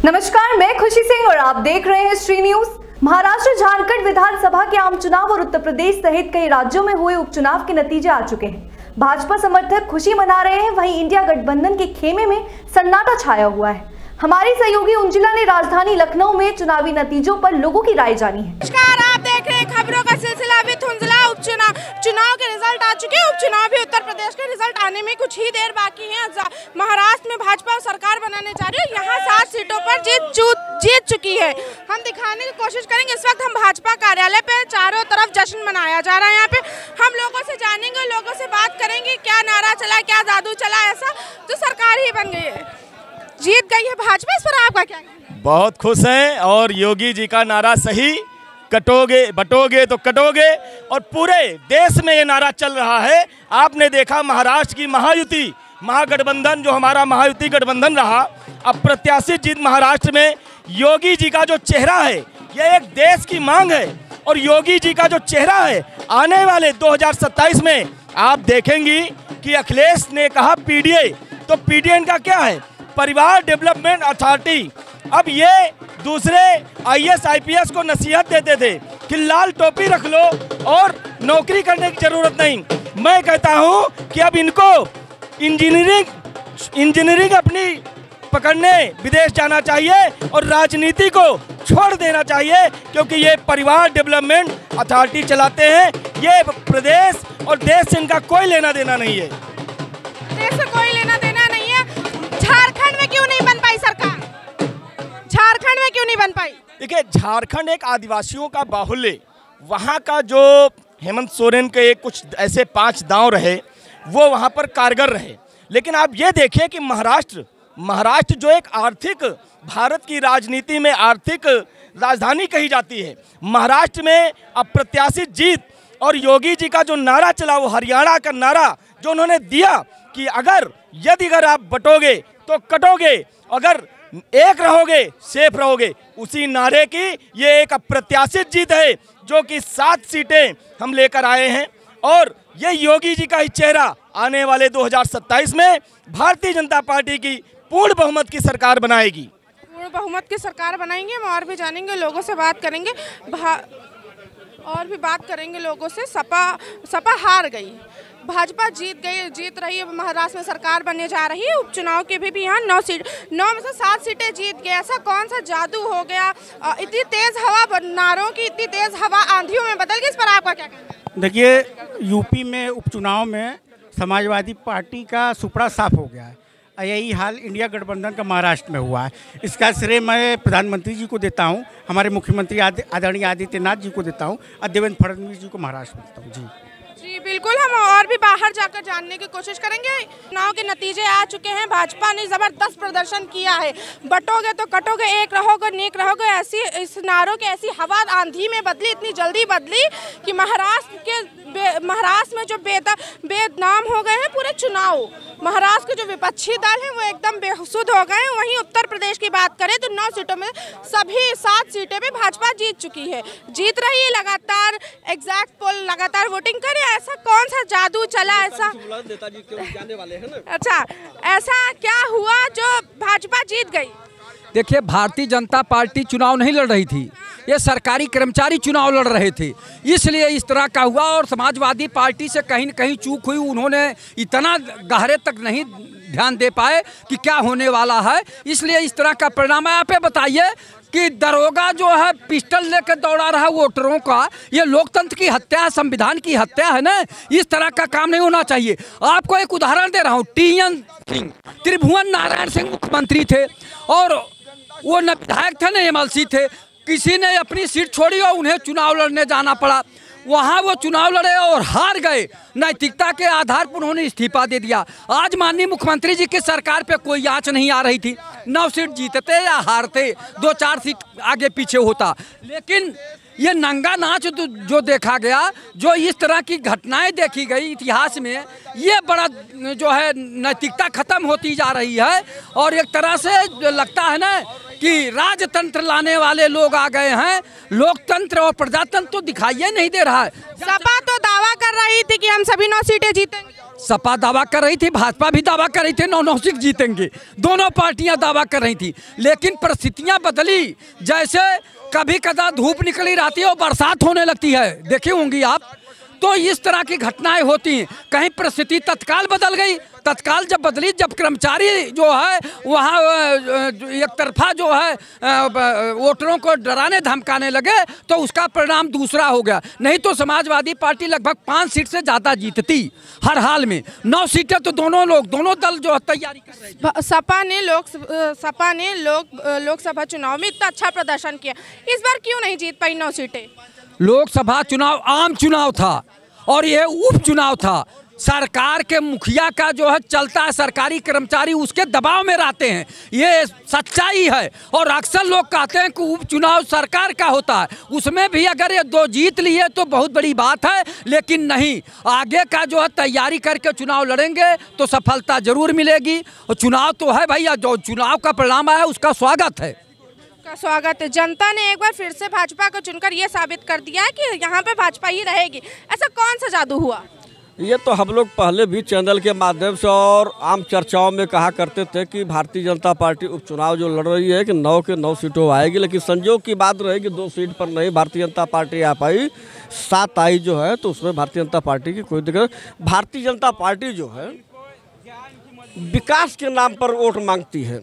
नमस्कार, मैं खुशी सिंह और आप देख रहे हैं श्री न्यूज। महाराष्ट्र झारखंड विधानसभा के आम चुनाव और उत्तर प्रदेश सहित कई राज्यों में हुए उपचुनाव के नतीजे आ चुके हैं। भाजपा समर्थक खुशी मना रहे हैं, वहीं इंडिया गठबंधन के खेमे में सन्नाटा छाया हुआ है। हमारी सहयोगी उंजिला ने राजधानी लखनऊ में चुनावी नतीजों पर लोगों की राय जानी है। नमस्कार, आप देख रहे हैं खबरों का सिलसिला विद उंजिला। चुनाव के रिजल्ट आ चुके हैं। उपचुनाव भी उत्तर प्रदेश के रिजल्ट आने में कुछ ही देर बाकी है। महाराष्ट्र में भाजपा सरकार बनाने जा रही है। यहाँ 7 सीटों पर जीत चुकी है। हम दिखाने की कोशिश करेंगे। इस वक्त हम भाजपा कार्यालय पे चारों तरफ जश्न मनाया जा रहा है। यहाँ पे हम लोगों से जानेंगे, लोगों से बात करेंगे, क्या नारा चला, क्या जादू चला, ऐसा तो सरकार ही बन गई है, जीत गई है भाजपा। इस पर आपका क्या? बहुत खुश हैं और योगी जी का नारा सही, कटोगे बटोगे तो कटोगे, और पूरे देश में ये नारा चल रहा है। आपने देखा महाराष्ट्र की महायुति महागठबंधन, जो हमारा महायुति गठबंधन रहा, अप्रत्याशित जीत महाराष्ट्र में। योगी जी का जो चेहरा है, ये एक देश की मांग है, और योगी जी का जो चेहरा है आने वाले 2027 में आप देखेंगी कि अखिलेश ने कहा पीडीए, तो पीडीए का क्या है, परिवार डेवलपमेंट अथॉरिटी। अब ये दूसरे आईएएस आईपीएस को नसीहत देते थे कि लाल टोपी रख लो और नौकरी करने की जरूरत नहीं। मैं कहता हूं कि अब इनको इंजीनियरिंग अपनी पकड़ने विदेश जाना चाहिए और राजनीति को छोड़ देना चाहिए, क्योंकि ये परिवार डेवलपमेंट अथॉरिटी चलाते हैं। ये प्रदेश और देश से इनका कोई लेना देना नहीं है। देश से कोई लेना देना नहीं है। झारखंड में क्यों नहीं बन पाई सरकार? झारखंड में क्यों नहीं बन पाई? देखिए, झारखंड एक आदिवासियों का बाहुल्य, वहाँ का जो हेमंत सोरेन के कुछ ऐसे 5 दांव रहे वो वहाँ पर कारगर रहे। लेकिन आप ये देखिए कि महाराष्ट्र जो एक आर्थिक, भारत की राजनीति में आर्थिक राजधानी कही जाती है, महाराष्ट्र में अप्रत्याशित जीत। और योगी जी का जो नारा चला, वो हरियाणा का नारा जो उन्होंने दिया कि अगर आप बटोगे तो कटोगे, अगर एक रहोगे सेफ रहोगे, उसी नारे की ये एक अप्रत्याशित जीत है, जो कि 7 सीटें हम लेकर आए हैं। और ये योगी जी का ही चेहरा आने वाले 2027 में भारतीय जनता पार्टी की पूर्ण बहुमत की सरकार बनाएगी। पूर्ण बहुमत की सरकार बनाएंगे। हम और भी जानेंगे, लोगों से बात करेंगे, और भी बात करेंगे लोगों से। सपा हार गई, भाजपा जीत रही है। महाराष्ट्र में सरकार बनने जा रही है। उपचुनाव के भी यहाँ 9 में से 7 सीटें जीत गए। ऐसा कौन सा जादू हो गया? इतनी तेज हवा, नारों की इतनी तेज हवा आंधियों में बदल गई। इस पर आपका क्या कहना है? देखिए, यूपी में उपचुनाव में समाजवादी पार्टी का सुपड़ा साफ हो गया है। यही हाल इंडिया गठबंधन का महाराष्ट्र में हुआ है। इसका श्रेय मैं प्रधानमंत्री जी को देता हूं, हमारे मुख्यमंत्री आदरणीय आदित्यनाथ जी को देता हूं, और देवेंद्र फडणवीस जी को महाराष्ट्र में देता हूं। जी बिल्कुल, हम और भी बाहर जाकर जानने की कोशिश करेंगे। चुनाव के नतीजे आ चुके हैं। भाजपा ने जबरदस्त प्रदर्शन किया है। बटोगे तो कटोगे, एक रहोगे नेक रहोगे, ऐसी इस नारों की ऐसी हवा आंधी में बदली, इतनी जल्दी बदली कि महाराष्ट्र में जो बेदनाम हो गए हैं पूरे चुनाव। महाराष्ट्र के जो विपक्षी दल हैं वो एकदम बेसुध हो गए हैं। वहीं उत्तर प्रदेश की बात करें तो 9 सीटों में सभी 7 सीटें पे भाजपा जीत चुकी है, जीत रही है लगातार। एग्जैक्ट पोल लगातार वोटिंग करे। ऐसा कौन सा जादू चला? ऐसा नेताजी क्यों जाने वाले हैं ना? अच्छा, ऐसा क्या हुआ जो भाजपा जीत गई? देखिए, भारतीय जनता पार्टी चुनाव नहीं लड़ रही थी, ये सरकारी कर्मचारी चुनाव लड़ रहे थे, इसलिए इस तरह का हुआ। और समाजवादी पार्टी से कहीं न कहीं चूक हुई। उन्होंने इतना गहरे तक नहीं ध्यान दे पाए कि क्या होने वाला है, इसलिए इस तरह का परिणाम है। आप बताइए कि दरोगा जो है पिस्टल लेकर दौड़ा रहा वोटरों का, ये लोकतंत्र की हत्या है, संविधान की हत्या है ना। इस तरह का काम नहीं होना चाहिए। आपको एक उदाहरण दे रहा हूँ। TN सिंह, त्रिभुवन नारायण सिंह मुख्यमंत्री थे और वो न विधायक थे न MLC थे। किसी ने अपनी सीट छोड़ी और उन्हें चुनाव लड़ने जाना पड़ा। वहाँ वो चुनाव लड़े और हार गए। नैतिकता के आधार पर उन्होंने इस्तीफा दे दिया। आज माननीय मुख्यमंत्री जी की सरकार पे कोई आँच नहीं आ रही थी। 9 सीट जीतते या हारते, 2-4 सीट आगे पीछे होता। लेकिन ये नंगा नाच जो देखा गया, जो इस तरह की घटनाएं देखी गई इतिहास में, ये बड़ा जो है नैतिकता खत्म होती जा रही है। और एक तरह से लगता है ना कि राजतंत्र लाने वाले लोग आ गए हैं। लोकतंत्र और प्रजातंत्र तो दिखाई नहीं दे रहा है। सपा तो दावा कर रही थी कि हम सभी 9 सीटें जीतेंगे। सपा दावा कर रही थी, भाजपा भी दावा कर रही थी 9 सीट जीतेंगे, दोनों पार्टियां दावा कर रही थी। लेकिन परिस्थितियां बदली, जैसे कभी कदा धूप निकली रहती है और बरसात होने लगती है, देखी होंगी आप। तो इस तरह की घटनाएं होती हैं। कहीं परिस्थिति तत्काल बदल गई, तत्काल जब बदली, जब कर्मचारी जो है वहाँ एक तरफा जो है वोटरों को डराने धमकाने लगे तो उसका परिणाम दूसरा हो गया। नहीं तो समाजवादी पार्टी लगभग 5 सीट से ज़्यादा जीतती हर हाल में। 9 सीटें तो दोनों दल जो है तैयारी कर रहे हैं। सपा ने लोकसभा चुनाव में इतना अच्छा प्रदर्शन किया, इस बार क्यों नहीं जीत पाई 9 सीटें? लोकसभा चुनाव आम चुनाव था और यह उपचुनाव था। सरकार के मुखिया का जो है चलता है, सरकारी कर्मचारी उसके दबाव में रहते हैं, ये सच्चाई है। और अक्सर लोग कहते हैं कि उपचुनाव सरकार का होता है, उसमें भी अगर ये 2 जीत लिए तो बहुत बड़ी बात है। लेकिन नहीं, आगे का जो है तैयारी करके चुनाव लड़ेंगे तो सफलता जरूर मिलेगी। और चुनाव तो है भैया, जो चुनाव का परिणाम आया उसका स्वागत है। स्वागत है। जनता ने एक बार फिर से भाजपा को चुनकर ये साबित कर दिया है कि यहाँ पे भाजपा ही रहेगी। ऐसा कौन सा जादू हुआ? ये तो हम लोग पहले भी चैनल के माध्यम से और आम चर्चाओं में कहा करते थे कि भारतीय जनता पार्टी उपचुनाव जो लड़ रही है कि 9 के 9 सीटों आएगी। लेकिन संजोग की बात रहेगी 2 सीट पर नहीं भारतीय जनता पार्टी आ पाई, 7 आई जो है, तो उसमें भारतीय जनता पार्टी की कोई दिक्कत। भारतीय जनता पार्टी जो है विकास के नाम पर वोट मांगती है,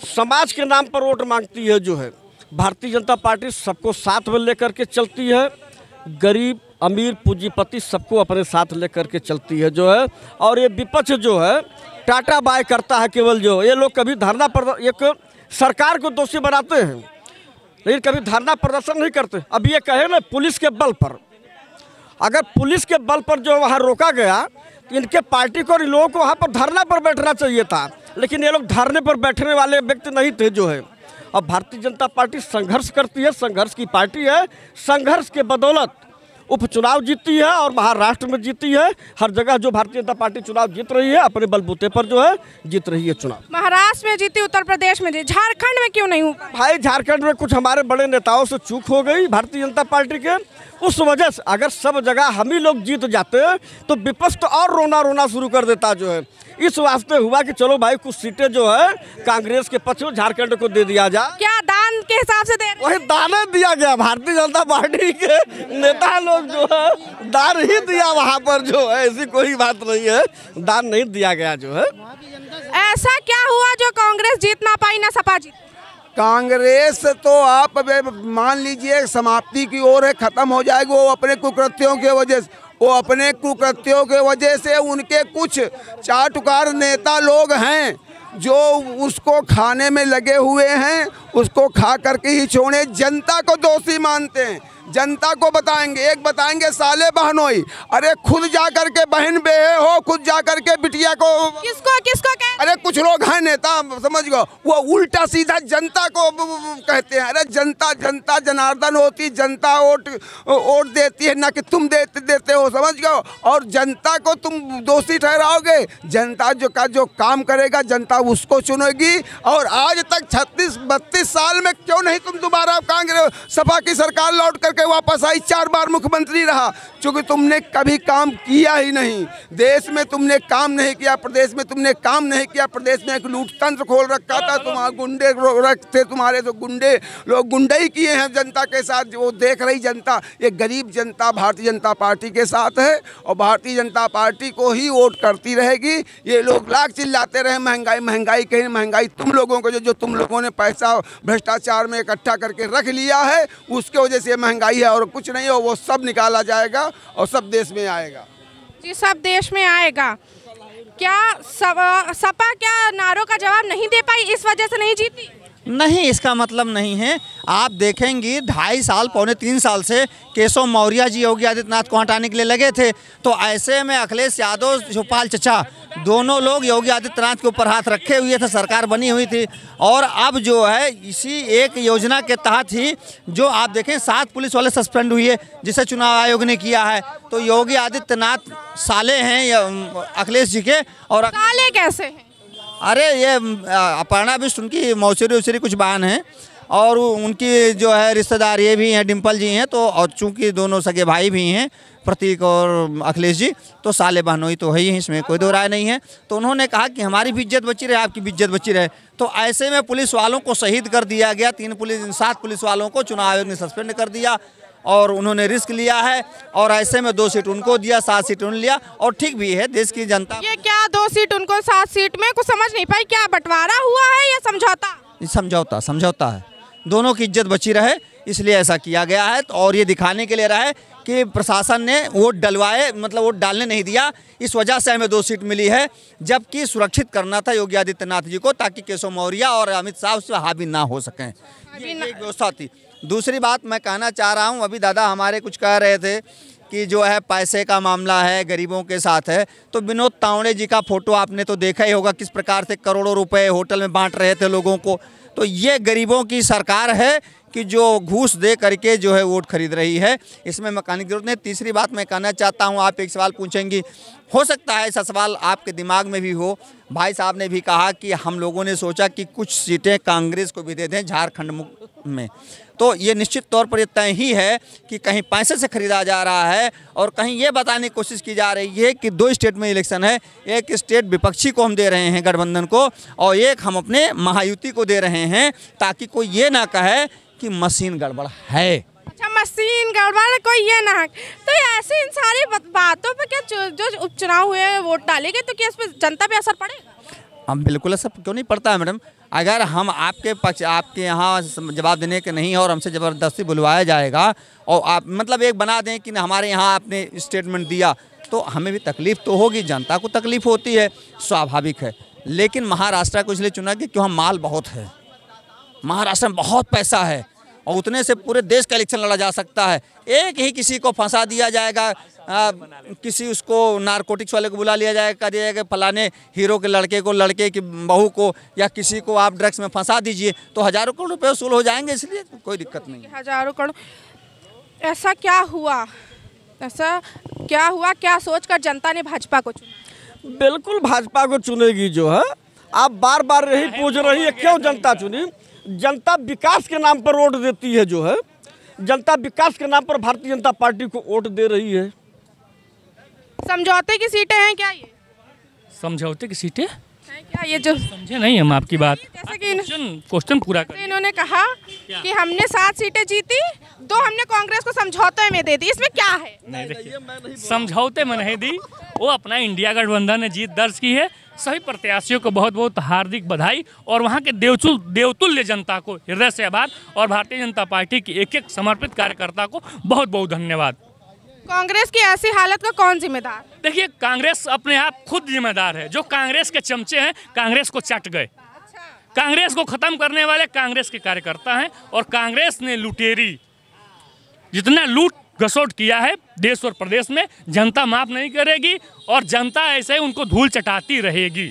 समाज के नाम पर वोट मांगती है। जो है भारतीय जनता पार्टी सबको साथ में लेकर के चलती है, गरीब अमीर पूंजीपति सबको अपने साथ लेकर के चलती है जो है। और ये विपक्ष जो है टाटा बाय करता है केवल। जो ये लोग कभी धरना प्रदर्शन, एक सरकार को दोषी बनाते हैं लेकिन कभी धरना प्रदर्शन नहीं करते। अब ये कहे ना पुलिस के बल पर, अगर पुलिस के बल पर जो वहाँ रोका गया तो इनके पार्टी को और इन लोगों को वहाँ पर धरना पर बैठना चाहिए था, लेकिन ये लोग धरने पर बैठने वाले व्यक्ति नहीं थे जो है। अब भारतीय जनता पार्टी संघर्ष करती है, संघर्ष की पार्टी है, संघर्ष के बदौलत उपचुनाव जीती है और महाराष्ट्र में जीती है। हर जगह जो भारतीय जनता पार्टी चुनाव जीत रही है अपने बलबूते पर जो है जीत रही है चुनाव। महाराष्ट्र में जीती, उत्तर प्रदेश में जीती, झारखंड में क्यों नहीं हुआ? भाई झारखंड में कुछ हमारे बड़े नेताओं से चूक हो गई भारतीय जनता पार्टी के, उस वजह से अगर सब जगह हम ही लोग जीत जाते तो विपक्ष तो और रोना शुरू कर देता जो है। इस वास्ते हुआ कि चलो भाई कुछ सीटें जो है कांग्रेस के पक्ष में झारखंड को दे दिया जाए। क्या दान के हिसाब से दे? वही दान दिया गया, भारतीय जनता पार्टी के नेता लोग जो है दान ही दिया वहाँ पर जो है, ऐसी कोई बात नहीं है, दान नहीं दिया गया जो है। ऐसा क्या हुआ जो कांग्रेस जीत ना पाई ना सपा जीत? कांग्रेस तो आप मान लीजिए समाप्ति की ओर है, खत्म हो जाएगी। वो अपने कुकृत्यों के वजह से, उनके कुछ चाटुकार नेता लोग हैं जो उसको खाने में लगे हुए हैं, उसको खा करके ही छोड़े। जनता को दोषी मानते हैं, जनता को बताएंगे साले बहनोई। अरे खुद जा करके बहन बेहे हो, खुद जा करके बिटिया को किसको अरे कुछ लोग हैं नेता, समझ गो, वो उल्टा सीधा जनता को कहते हैं। अरे जनता जनार्दन होती, जनता वोट देती है, ना कि तुम देते हो, समझ गो। और जनता को तुम दोषी ठहराओगे, जनता जो काम करेगा जनता उसको चुनेगी। और आज तक 36-32 साल में क्यों नहीं तुम दोबारा कांग्रेस सपा की सरकार लौट करके वापस आई, 4 बार मुख्यमंत्री रहा, क्योंकि तुमने कभी काम किया ही नहीं। देश में तुमने काम नहीं किया, प्रदेश में तुमने काम नहीं किया। प्रदेश में एक लूट तंत्र खोल रखा था, तुम्हारे गुंडे रखते, तुम्हारे तो लोग गुंडई किए हैं जनता के साथ। वो देख रही जनता, ये गरीब जनता भारतीय जनता पार्टी के साथ है और भारतीय जनता पार्टी को ही वोट करती रहेगी। ये लोग लाख चिल्लाते रहे महंगाई कहीं महंगाई तुम लोगों को जो तुम लोगों ने पैसा भ्रष्टाचार में इकट्ठा करके रख लिया है, उसके वजह से महंगाई है और कुछ नहीं हो। वो सब निकाला जाएगा और सब देश में आएगा जी, सब देश में आएगा। क्या सपा क्या नारों का जवाब नहीं दे पाई, इस वजह से नहीं जीती? नहीं, इसका मतलब नहीं है। आप देखेंगी 2.5 साल पौने 3 साल से केशव मौर्य जी योगी आदित्यनाथ को हटाने के लिए लगे थे, तो ऐसे में अखिलेश यादव शिवपाल चचा दोनों लोग योगी आदित्यनाथ के ऊपर हाथ रखे हुए थे, सरकार बनी हुई थी। और अब जो है इसी एक योजना के तहत ही जो आप देखें 7 पुलिस वाले सस्पेंड हुए जिसे चुनाव आयोग ने किया है। तो योगी आदित्यनाथ साले हैं अखिलेश जी के। और साले कैसे हैं? अरे ये अपर्णा बिष्ट उनकी मौसेरी कुछ बयान है। और उनकी जो है रिश्तेदार ये भी हैं, डिम्पल जी हैं, तो और चूँकि दोनों सगे भाई भी हैं प्रतीक और अखिलेश जी, तो साले बहनोई तो है ही, इसमें कोई दो राय नहीं है। तो उन्होंने कहा कि हमारी भी इज्जत बची रहे, आपकी भी इज्जत बची रहे। तो ऐसे में पुलिस वालों को शहीद कर दिया गया। 7 पुलिस वालों को चुनाव आयोग ने सस्पेंड कर दिया और उन्होंने रिस्क लिया है और ऐसे में 2 सीट उनको दिया, 7 सीट उन्होंने लिया और ठीक भी है। देश की जनता ये क्या 2 सीट उनको 7 सीट में कुछ समझ नहीं पाई, क्या बंटवारा हुआ है या समझौता? समझौता है, दोनों की इज्जत बची रहे इसलिए ऐसा किया गया है। और ये दिखाने के लिए रहा है कि प्रशासन ने वोट डलवाए, मतलब वोट डालने नहीं दिया, इस वजह से हमें 2 सीट मिली है, जबकि सुरक्षित करना था योगी आदित्यनाथ जी को ताकि केशव मौर्य और अमित शाह उससे हावी ना हो सकें। ये एक व्यवस्था थी। दूसरी बात मैं कहना चाह रहा हूँ, अभी दादा हमारे कुछ कह रहे थे कि जो है पैसे का मामला है, गरीबों के साथ है, तो विनोद तावड़े जी का फोटो आपने तो देखा ही होगा, किस प्रकार से करोड़ों रुपए होटल में बांट रहे थे लोगों को। तो ये गरीबों की सरकार है कि जो घूस दे करके जो है वोट खरीद रही है, इसमें मकानी की जरूरत नहीं। तीसरी बात मैं कहना चाहता हूँ, आप एक सवाल पूछेंगी, हो सकता है ऐसा सवाल आपके दिमाग में भी हो। भाई साहब ने भी कहा कि हम लोगों ने सोचा कि कुछ सीटें कांग्रेस को भी दे दें झारखंड में, तो ये निश्चित तौर पर ये तय ही है कि कहीं पैसे से खरीदा जा रहा है और कहीं ये बताने की कोशिश की जा रही है कि 2 स्टेट में इलेक्शन है, एक स्टेट विपक्षी को हम दे रहे हैं गठबंधन को और एक हम अपने महायुति को दे रहे हैं, ताकि कोई ये ना कहे कि मशीन गड़बड़ है। अच्छा, मशीन गड़बड़ कोई ये ना, तो ऐसी इन सारी बातों पे क्या जो उपचुनाव हुए वोट डाले गए, तो क्या इस पर जनता पे असर पड़ेगा? हम बिल्कुल असर क्यों नहीं पड़ता है मैडम। अगर हम आपके यहाँ जवाब देने के नहीं और हमसे ज़बरदस्ती बुलवाया जाएगा और आप मतलब एक बना दें कि हमारे यहाँ आपने स्टेटमेंट दिया, तो हमें भी तकलीफ़ तो होगी, जनता को तकलीफ़ होती है, स्वाभाविक है। लेकिन महाराष्ट्र को इसलिए चुना कि क्यों माल बहुत है, महाराष्ट्र में बहुत पैसा है और उतने से पूरे देश का इलेक्शन लड़ा जा सकता है। एक ही किसी को फंसा दिया जाएगा, किसी उसको नारकोटिक्स वाले को बुला लिया जाएगा, कहा जाएगा फलाने हीरो के लड़के को, लड़के की बहू को या किसी को आप ड्रग्स में फंसा दीजिए तो हज़ारों करोड़ रुपए वसूल हो जाएंगे, इसलिए कोई दिक्कत नहीं। हज़ारों करोड़ ऐसा क्या हुआ, क्या सोचकर जनता ने भाजपा को चुना? बिल्कुल भाजपा को चुनेगी। जो है आप बार बार यही पूछ रही है क्यों जनता चुनी। जनता विकास के नाम पर वोट देती है, जो है जनता विकास के नाम पर भारतीय जनता पार्टी को वोट दे रही है। समझौते की सीटें हैं क्या ये? समझौते की सीटें हैं क्या ये? जो समझे नहीं हम आपकी बात, जैसे कि क्वेश्चन पूरा कर। इन्होंने कहा कि हमने 7 सीटें जीती, 2 हमने कांग्रेस को समझौते में दे दी, इसमें क्या है? नहीं देखिए, समझौते में नहीं दी, वो अपना इंडिया गठबंधन ने जीत दर्ज की है। सभी प्रत्याशियों को बहुत बहुत हार्दिक बधाई और वहाँ के देवतुल्य जनता को हृदय से आभार और भारतीय जनता पार्टी की एक एक समर्पित कार्यकर्ता को बहुत बहुत धन्यवाद। कांग्रेस की ऐसी हालत का कौन जिम्मेदार? देखिए, कांग्रेस अपने आप खुद जिम्मेदार है। जो कांग्रेस के चमचे हैं कांग्रेस को चट गए। कांग्रेस को खत्म करने वाले कांग्रेस के कार्यकर्ता हैं और कांग्रेस ने लुटेरी जितना लूट घसोट किया है देश और प्रदेश में, जनता माफ नहीं करेगी और जनता ऐसे ही उनको धूल चटाती रहेगी।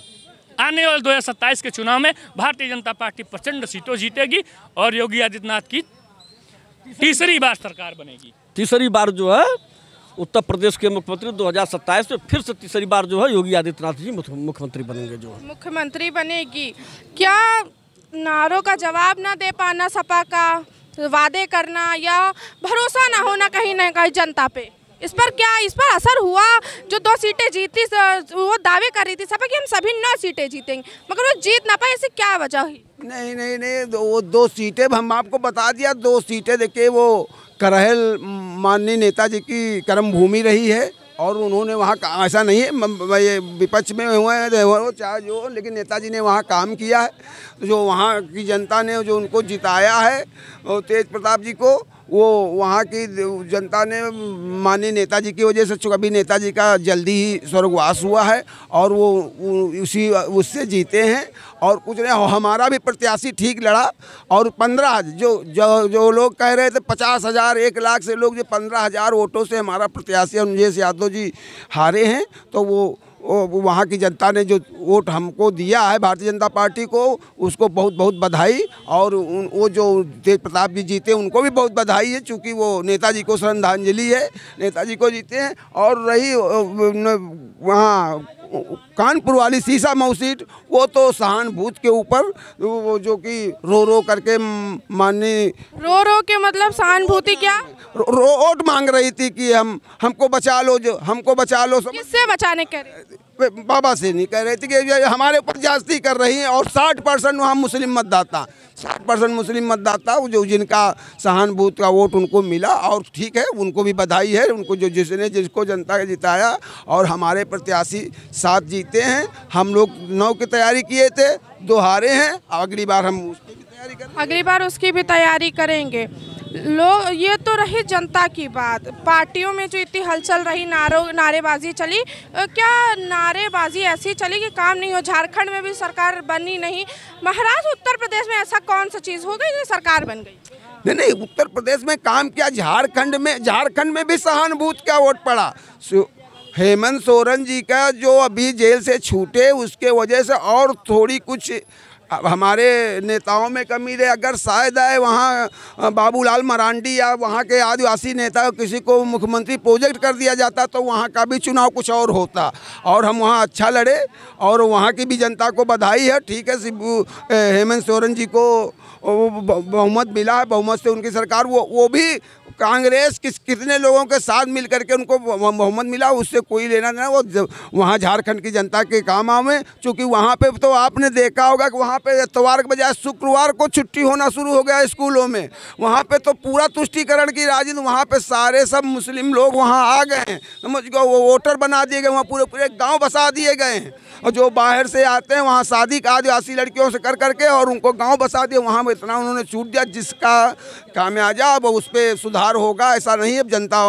आने वाले 2027 के चुनाव में भारतीय जनता पार्टी प्रचंड सीटों जीतेगी और योगी आदित्यनाथ की तीसरी बार सरकार बनेगी। तीसरी बार जो है उत्तर प्रदेश के मुख्यमंत्री 2027 में फिर से तीसरी बार जो है योगी आदित्यनाथ जी मुख्यमंत्री बनेंगे। जो है मुख्यमंत्री बनेगी। क्या नारों का जवाब ना दे पाना, सपा का वादे करना या भरोसा ना होना कहीं ना कहीं जनता पे, इस पर असर हुआ? जो 2 सीटें जीती वो दावे कर रही थी सपा कि हम सभी 9 सीटें जीतेंगे, मगर वो जीत ना पाए, ऐसी क्या वजह हुई? नहीं, वो 2 सीटें हम आपको बता दिया। 2 सीटें देखिए, वो करहल माननीय नेताजी की कर्म भूमि रही है और उन्होंने वहाँ ऐसा नहीं है ये विपक्ष में हुए हैं वो चाहे जो, लेकिन नेताजी ने वहाँ काम किया है। जो वहाँ की जनता ने जो उनको जिताया है तेज प्रताप जी को, वो वहाँ की जनता ने माननीय नेताजी की वजह से, चूँकि अभी नेताजी का जल्दी ही स्वर्गवास हुआ है और वो उससे जीते हैं और कुछ नहीं। हमारा भी प्रत्याशी ठीक लड़ा और 15 जो लोग कह रहे थे 50,000 1 लाख से लोग, जो 15,000 वोटों से हमारा प्रत्याशी अनुजेश यादव जी हारे हैं, तो वो वहाँ की जनता ने जो वोट हमको दिया है भारतीय जनता पार्टी को, उसको बहुत बहुत बधाई। और वो जो तेज प्रताप जी जीते उनको भी बहुत बधाई है, चूँकि वो नेताजी को श्रद्धांजलि है, नेताजी को जीते हैं। और रही वहाँ कानपुर वाली सीसा मऊ सीट, वो तो सहानुभूति के ऊपर जो कि रो करके माननीय रो के मतलब सहानुभूति क्या? वोट मांग रही थी कि हमको बचा लो, जो हमको बचा लो। किससे बचाने कह रही? बाबा से नहीं कह रही थी कि हमारे ऊपर ज्यादती कर रही हैं। और 60% वहाँ मुस्लिम मतदाता, 60% मुस्लिम मतदाता जो जिनका सहानुभूति का वोट उनको मिला, और ठीक है, उनको भी बधाई है, उनको जो जिसको जनता ने जिताया। और हमारे प्रत्याशी 7 जीते हैं। हम लोग 9 की तैयारी किए थे, 2 हारे हैं। अगली बार हम उसकी भी तैयारी करेंगे। अगली बार उसकी भी तैयारी करेंगे। लोग, ये तो रही जनता की बात। पार्टियों में जो इतनी हलचल रही, नारेबाजी चली, क्या नारेबाजी ऐसी चली कि काम नहीं हो? झारखंड में भी सरकार बनी नहीं, महाराष्ट्र उत्तर प्रदेश में ऐसा कौन सा चीज़ हो गई जो सरकार बन गई? नहीं, उत्तर प्रदेश में काम किया। झारखंड में भी सहानुभूति का वोट पड़ा। हेमंत सोरेन जी का जो अभी जेल से छूटे, उसके वजह से और थोड़ी कुछ हमारे नेताओं में कमी रहे। अगर शायद आए वहाँ बाबूलाल मरांडी या वहाँ के आदिवासी नेता किसी को मुख्यमंत्री प्रोजेक्ट कर दिया जाता तो वहाँ का भी चुनाव कुछ और होता। और हम वहाँ अच्छा लड़े, और वहाँ की भी जनता को बधाई है। ठीक है, हेमंत सोरेन जी को बहुमत मिला है, बहुमत से उनकी सरकार, वो भी कांग्रेस कितने लोगों के साथ मिल करके उनको बहुमत मिला, उससे कोई लेना देना। वो वहाँ झारखंड की जनता के काम आवे। चूँकि वहाँ पे तो आपने देखा होगा कि वहाँ पे इतवार के बजाय शुक्रवार को छुट्टी होना शुरू हो गया स्कूलों में। वहाँ पे तो पूरा तुष्टीकरण की राजनीति, वहाँ पे सारे सब मुस्लिम लोग वहाँ आ गए हैं, समझ गए, वो वोटर बना दिए गए, वहाँ पूरे गाँव बसा दिए गए हैं। और जो बाहर से आते हैं वहाँ शादी आदिवासी लड़कियों से कर करके और उनको गाँव बसा दिया। वहाँ इतना उन्होंने छूट दिया जिसका कामयाब उस पर सुधार होगा, ऐसा नहीं। अब जनता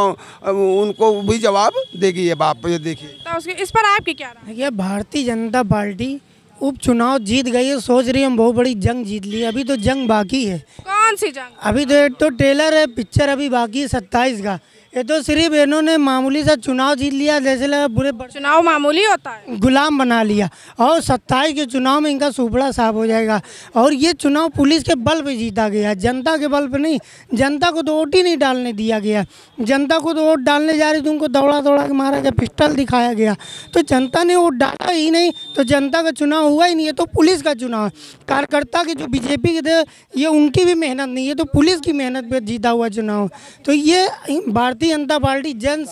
उनको भी जवाब देगी। ये बात ये देखिए, तो इस पर आपकी क्या राय? ये भारतीय जनता पार्टी उपचुनाव जीत गई है, सोच रही है हम बहुत बड़ी जंग जीत ली है। अभी तो जंग बाकी है। कौन सी जंग? अभी तो ट्रेलर है, पिक्चर अभी बाकी है 27 का। ये तो सिर्फ इन्होंने मामूली सा चुनाव जीत लिया, जैसे लगा बुरे चुनाव मामूली होता है, गुलाम बना लिया। और 27 के चुनाव में इनका सुपड़ा साफ हो जाएगा। और ये चुनाव पुलिस के बल पे जीता गया, जनता के बल पे नहीं। जनता को तो वोट ही नहीं डालने दिया गया। जनता को तो वोट डालने जा रही थी, उनको दौड़ा के मारा गया, पिस्टल दिखाया गया। तो जनता ने वोट डाला ही नहीं, तो जनता का चुनाव हुआ ही नहीं। ये तो पुलिस का चुनाव है। कार्यकर्ता के जो बीजेपी के थे, ये उनकी भी मेहनत नहीं, ये तो पुलिस की मेहनत पे जीता हुआ चुनाव। तो ये भारतीय जनता पार्टी जन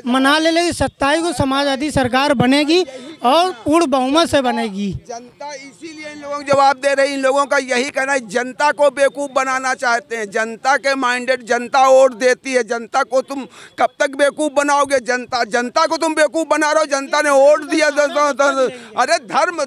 मना ले 27 को समाजवादी सरकार बनेगी और पूर्ण बहुमत से बनेगी। जनता इसीलिए इन लोगों को जवाब दे रही। इन लोगों का यही कहना है, जनता को बेवकूफ़ बनाना चाहते हैं। जनता के माइंडेड, जनता वोट देती है। जनता को तुम कब तक बेवकूफ़ बनाओगे? जनता को तुम बेवकूफ़ बना रहे हो। जनता ने वोट दिया। अरे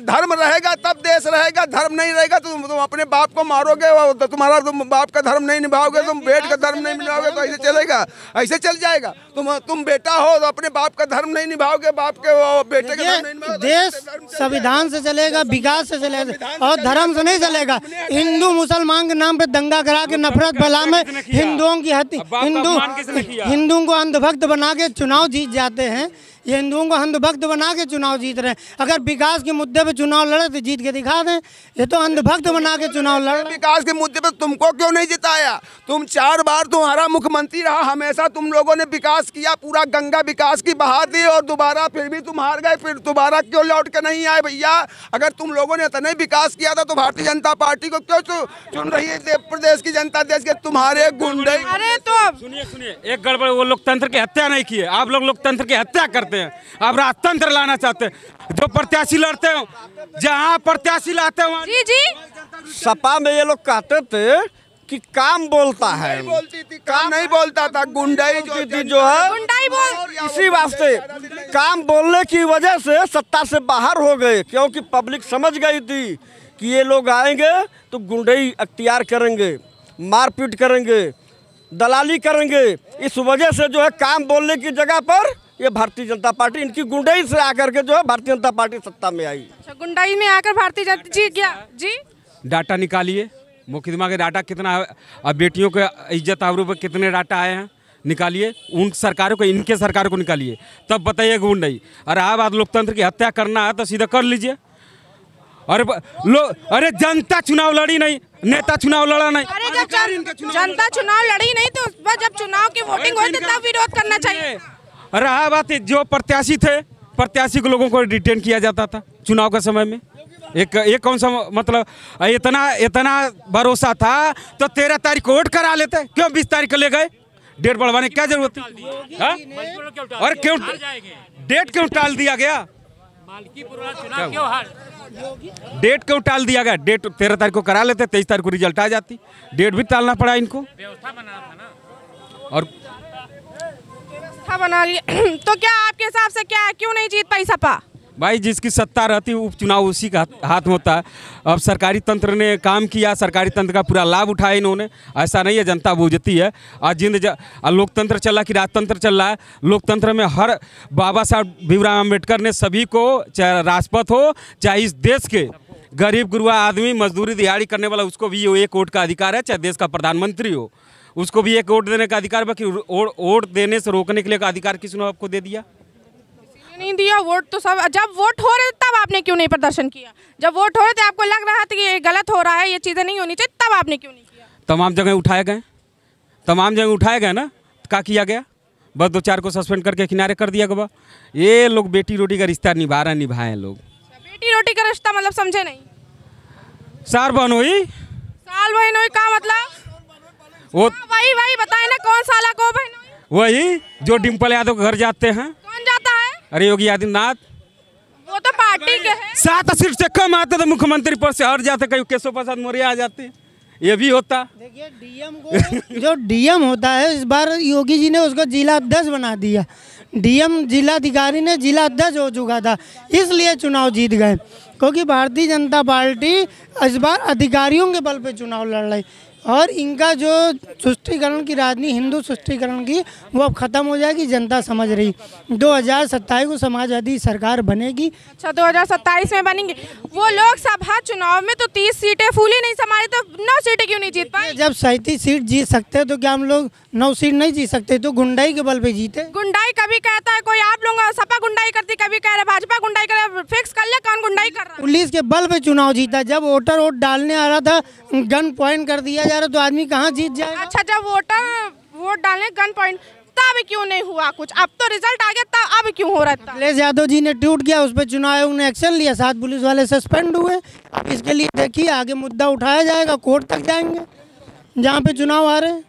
धर्म रहेगा तब देश रहेगा, धर्म नहीं रहेगा तो तुम अपने बाप को मारोगे। तुम्हारा तुम बाप का धर्म नहीं निभाओगे, तुम बेट का धर्म नहीं निभाओगे तो ऐसे चलेगा? ऐसे चल जाएगा। तुम बेटा हो तो अपने बाप का धर्म नहीं निभाओगे, बाप के बेटे का धर्म नहीं निभाओगे। देश संविधान से चलेगा, विकास से चलेगा और धर्म से नहीं चलेगा। हिंदू मुसलमान के नाम पे दंगा करा के नफरत फैला में हिंदुओं की हिंदुओं को अंधभक्त बना के चुनाव जीत जाते हैं। ये हिंदुओं को अंधभक्त बना के चुनाव जीत रहे हैं। अगर विकास के मुद्दे पे चुनाव लड़े तो जीत के दिखा दें। ये तो अंधभक्त बना के चुनाव लड़। विकास के मुद्दे पे तुमको क्यों नहीं जिताया? तुम 4 बार तुम्हारा मुख्यमंत्री रहा, हमेशा तुम लोगों ने विकास किया, पूरा गंगा विकास की बहा दी और दोबारा फिर भी तुम हार गए। फिर दोबारा क्यों लौट के नहीं आए भैया? अगर तुम लोगों ने इतना विकास किया था तो भारतीय जनता पार्टी को क्यों चुन रही है प्रदेश की जनता? देश के तुम्हारे गुंडे। अरे तो सुनिए, एक गड़बड़, वो लोकतंत्र की हत्या नहीं की है। आप लोग लोकतंत्र की हत्या करते हैं, आप राजतंत्र लाना चाहते हैं। जो प्रत्याशी लड़ते हो, जहाँ प्रत्याशी लाते हो, जी सपा में ये लोग कहते थे कि काम बोलता है, काम नहीं बोलता था, गुंडाई जो है। इसी वास्ते काम बोलने की वजह से सत्ता से बाहर हो गए, क्योंकि पब्लिक समझ गई थी कि ये लोग आएंगे तो गुंडाई अख्तियार करेंगे, मारपीट करेंगे, दलाली करेंगे। इस वजह से जो है काम बोलने की जगह पर ये भारतीय जनता पार्टी इनकी गुंडाई से आकर के जो है भारतीय जनता पार्टी सत्ता में आई। अच्छा, गुंडाई में आकर भारतीय जनता जी क्या जी डाटा निकालिए, मुकदमा के डाटा कितना है, अब बेटियों के इज्जत आबरू पर कितने डाटा आए हैं, निकालिए। उन सरकारों को, इनके सरकारों को निकालिए, तब बताइए गुंडाई। अरे आप लोकतंत्र की हत्या करना है तो सीधा कर लीजिए। अरे जनता चुनाव लड़ी नहीं, नेता चुनाव लड़ा नहीं। अरे जब जनता चुनाव लड़ी नहीं तो जब चुनाव की वोटिंग हुई तब विरोध करना चाहिए। रहा बात जो प्रत्याशी थे, प्रत्याशी को लोगों को डिटेन किया जाता था चुनाव के समय में। एक कौन सा मतलब इतना भरोसा था तो 13 तारीख को वोट करा लेते, क्यों 20 तारीख को ले गए? डेट बढ़वाने की क्या जरूरत थी? और क्यों डेट क्यों टाल दिया गया? डेट क्यों टाल दिया गया? डेट 13 तारीख को करा लेते, 23 तारीख को रिजल्ट आ जाती। डेट भी टालना पड़ा इनको। व्यवस्था बनाना था ना। और व्यवस्था बना लिया तो क्या आपके हिसाब से क्या क्यों नहीं जीत पाई सपा? भाई जिसकी सत्ता रहती उपचुनाव उसी का हाथ में होता है। अब सरकारी तंत्र ने काम किया, सरकारी तंत्र का पूरा लाभ उठाया इन्होंने। ऐसा नहीं है जनता बूझती है। आज लोकतंत्र चल रहा कि राजतंत्र चल रहा है। लोकतंत्र में हर बाबा साहब भीमराव अम्बेडकर ने सभी को, चाहे राष्ट्रपति हो चाहे इस देश के गरीब गुरुआ आदमी, मजदूरी दिहाड़ी करने वाला, उसको भी एक वोट का अधिकार है। चाहे देश का प्रधानमंत्री हो उसको भी एक वोट देने का अधिकार है। बाकी वोट देने से रोकने के लिए का अधिकार किसने आपको दे दिया? नहीं दिया वोट तो सब। जब वोट हो रहे थे तब आपने क्यों नहीं प्रदर्शन किया? जब वोट हो रहे थे आपको लग रहा था कि ये गलत हो रहा है, ये चीज़ें नहीं होनी चाहिए, तब आपने क्यों नहीं किया? तमाम जगह उठाए गए, तमाम जगह उठाए गए ना। क्या किया गया? बस 2-4 को सस्पेंड करके किनारे कर दिया गया। ये लोग बेटी रोटी का रिश्ता निभाए लोग। बेटी रोटी का रिश्ता मतलब समझे नहीं? सार बहन हुई, साल बहन हुई का मतलब वो वही बताए ना, कौन साला को बहन हुई? वही जो डिम्पल यादव के घर जाते हैं। कौन जाता है? अरे योगी आदित्यनाथ। वो तो पार्टी के हैं। 7 सीट से कम आते तो मुख्यमंत्री पद से हट जाते, कहीं केशव प्रसाद मौर्य आ जाते। ये भी होता। देखिए डीएम को जो डीएम होता है, इस बार योगी जी ने उसको जिला अध्यक्ष बना दिया। डीएम जिलाधिकारी ने जिला अध्यक्ष हो चुका था, इसलिए चुनाव जीत गए। क्योंकि भारतीय जनता पार्टी इस बार अधिकारियों के बल पे चुनाव लड़ रही, और इनका जो तुष्टीकरण की राजनीति, हिंदू तुष्टीकरण की, वो अब खत्म हो जाएगी। जनता समझ रही 2027 को समाजवादी सरकार बनेगी। अच्छा 2027 में बनेंगे। वो लोकसभा चुनाव में तो 30 सीटें फूली नहीं संभाली, तो 9 सीटें क्यों नहीं जीत पाए? जब 37 सीट जीत सकते हैं तो क्या हम लोग 9 सीट नहीं जीत सकते? तो गुंडाई के बल पे जीते। गुंडाई कभी कहता है कोई, आप लोग सपा गुंडाई करती, कभी कह रहे भाजपा गुंडाई कर रहे। फिक्स कर ले कौन गुंडाई कर रहा है? पुलिस के बल पे चुनाव जीता। जब वोटर वोट डालने आ रहा था, गन पॉइंट कर दिया जा रहा, तो आदमी कहाँ जीत जाएगा? अच्छा जब वोटर वोट डालने गन पॉइंट, तब क्यों नहीं हुआ कुछ? अब तो रिजल्ट आ गया, तब अब क्यों हो रहा था? अखिलेश यादव जी ने ट्वीट किया, उस पर चुनाव आयोग ने एक्शन लिया, 7 पुलिस वाले सस्पेंड हुए। अब इसके लिए देखिए आगे मुद्दा उठाया जाएगा, कोर्ट तक जाएंगे जहाँ पे चुनाव आ रहे हैं।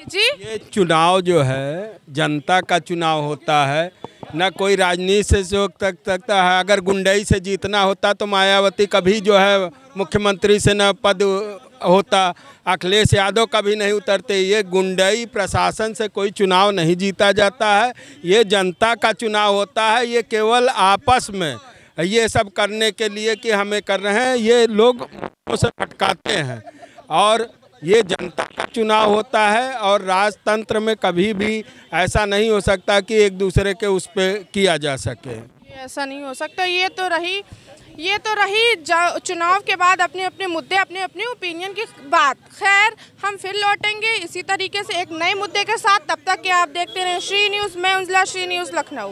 जी ये चुनाव जो है जनता का चुनाव होता है, न कोई राजनीति से जो तक सकता है। अगर गुंडई से जीतना होता तो मायावती कभी जो है मुख्यमंत्री से न पद होता, अखिलेश यादव कभी नहीं उतरते। ये गुंडई प्रशासन से कोई चुनाव नहीं जीता जाता है, ये जनता का चुनाव होता है। ये केवल आपस में ये सब करने के लिए कि हमें कर रहे हैं, ये लोग से भटकाते हैं। और ये जनता का चुनाव होता है, और राजतंत्र में कभी भी ऐसा नहीं हो सकता कि एक दूसरे के उस पर किया जा सके। ऐसा नहीं हो सकता। ये तो रही चुनाव के बाद अपने अपने मुद्दे, अपने अपने ओपिनियन की बात। खैर हम फिर लौटेंगे इसी तरीके से एक नए मुद्दे के साथ। तब तक कि आप देखते रहें श्री न्यूज़। मैं उंजला, श्री न्यूज़ लखनऊ।